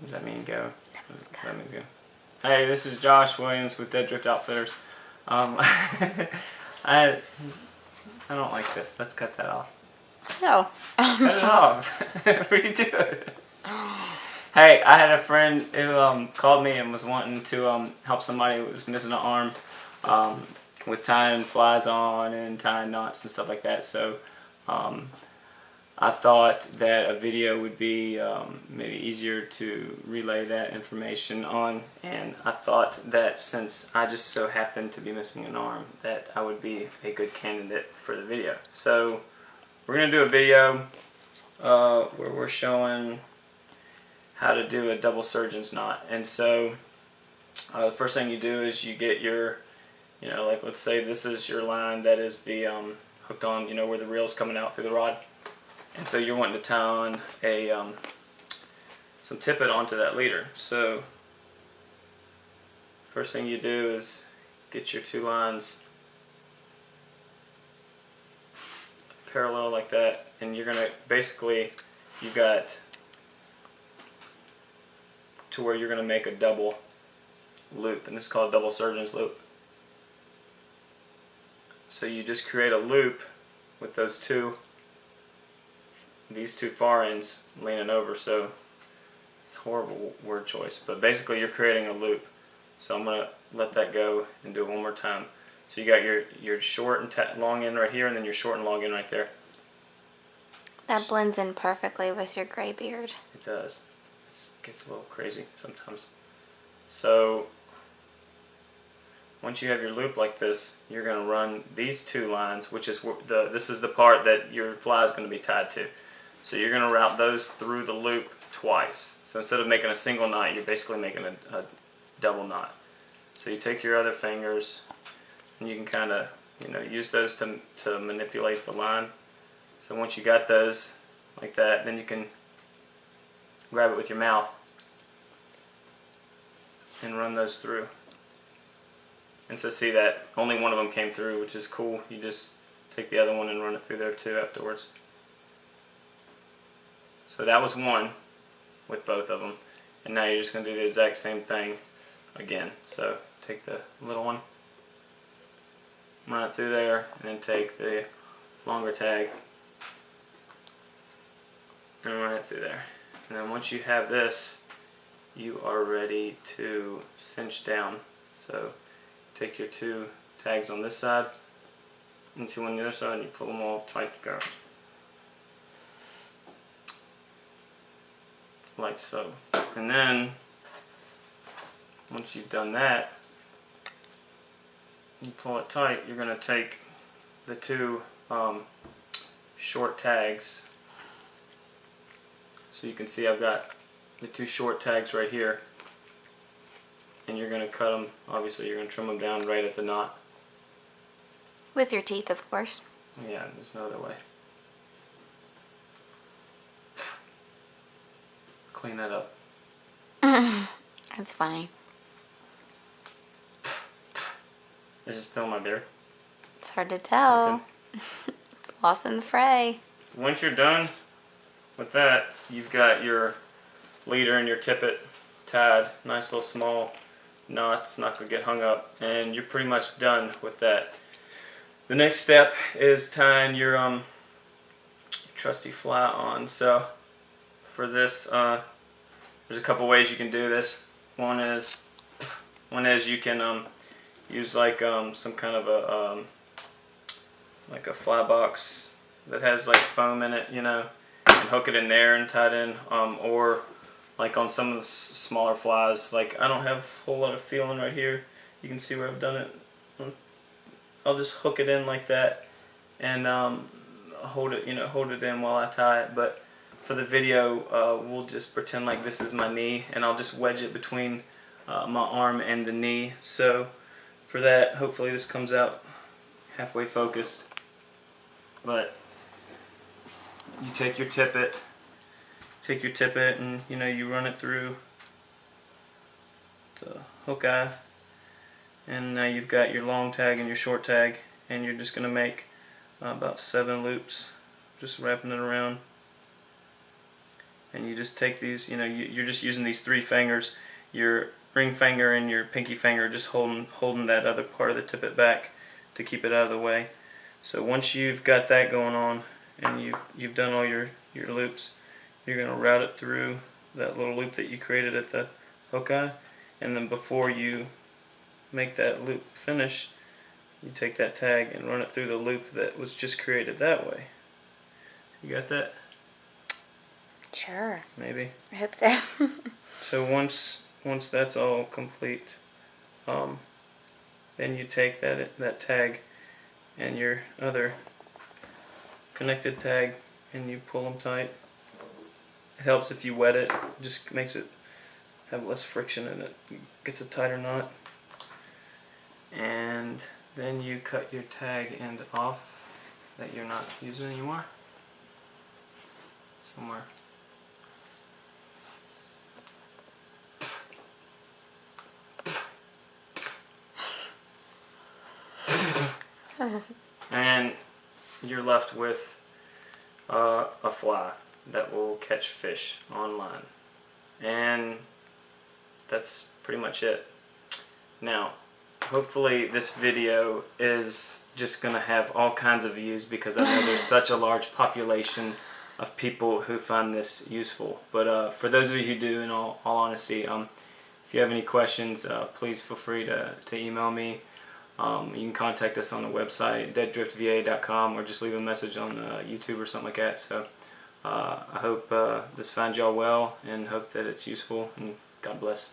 Does that mean go? That means go. Hey, this is Josh Williams with Dead Drift Outfitters. I don't like this. Let's cut that off. No. Cut it off. Redo it. Hey, I had a friend who called me and was wanting to help somebody who was missing an arm with tying flies on and tying knots and stuff like that. So I thought that a video would be maybe easier to relay that information on, and I thought that since I just so happened to be missing an arm, that I would be a good candidate for the video. So we're going to do a video where we're showing how to do a double surgeon's knot. And so the first thing you do is you get your, like let's say this is your line that is the hooked on, where the reel's coming out through the rod. And so you're wanting to tie on a some tippet onto that leader. So first thing you do is get your two lines parallel like that, and you're gonna basically, you got to where you're gonna make a double loop, and this is called a double surgeon's loop. So you just create a loop with these two far ends leaning over. So it's a horrible word choice, but basically you're creating a loop. So I'm gonna let that go and do it one more time. So you got your short and long end right here, and then your short and long end right there. That blends in perfectly with your gray beard. It does. It gets a little crazy sometimes. So once you have your loop like this, you're going to run these two lines, which is this is the part that your fly is going to be tied to. So you're going to route those through the loop twice. So instead of making a single knot, you're basically making a double knot. So you take your other fingers, and you can kind of use those to manipulate the line. So once you got those like that, then you can grab it with your mouth and run those through. And so see that only one of them came through, which is cool. You just take the other one and run it through there too afterwards. So that was one with both of them. And now you're just going to do the exact same thing again. So take the little one, run it through there, and then take the longer tag and run it through there. And then once you have this, you are ready to cinch down. So take your two tags on this side and two on the other side, and you pull them all tight together. Like so. And then once you've done that, you pull it tight, you're going to take the two short tags. So you can see I've got the two short tags right here, and you're going to cut them, obviously you're going to trim them down right at the knot. With your teeth, of course. Yeah, there's no other way. Clean that up. That's funny. Is it still in my beard? It's hard to tell. Okay. It's lost in the fray. Once you're done with that, you've got your leader and your tippet tied. Nice little small knot. It's not going to get hung up. And you're pretty much done with that. The next step is tying your trusty fly on. So for this, there's a couple ways you can do this. One is you can use like some kind of a like a fly box that has like foam in it, and hook it in there and tie it in, or like on some of the smaller flies, like I don't have a whole lot of feeling right here. You can see where I've done it. I'll just hook it in like that and hold it in while I tie it. But for the video, we'll just pretend like this is my knee, and I'll just wedge it between my arm and the knee. So for that, hopefully this comes out halfway focused. But you take your tippet, and you run it through the hook eye, and now you've got your long tag and your short tag, and you're just going to make about 7 loops, just wrapping it around. and you just take these, you're just using these 3 fingers, your ring finger and your pinky finger, just holding that other part of the tippet back to keep it out of the way. So once you've got that going on and you've done all your loops, you're going to route it through that little loop that you created at the hook eye, and then before you make that loop finish, you take that tag and run it through the loop that was just created that way. You got that? Sure. Maybe. I hope so. So once that's all complete, then you take that tag and your other connected tag and you pull them tight. It helps if you wet it. Just makes it have less friction and it gets a tighter knot. And then you cut your tag end off that you're not using anymore. Somewhere. And you're left with a fly that will catch fish on line. And that's pretty much it. Now, hopefully this video is just going to have all kinds of views because I know there's such a large population of people who find this useful. But for those of you who do, in all honesty, if you have any questions, please feel free to email me. You can contact us on the website, deaddriftva.com, or just leave a message on YouTube or something like that. So I hope this finds y'all well and hope that it's useful, and God bless.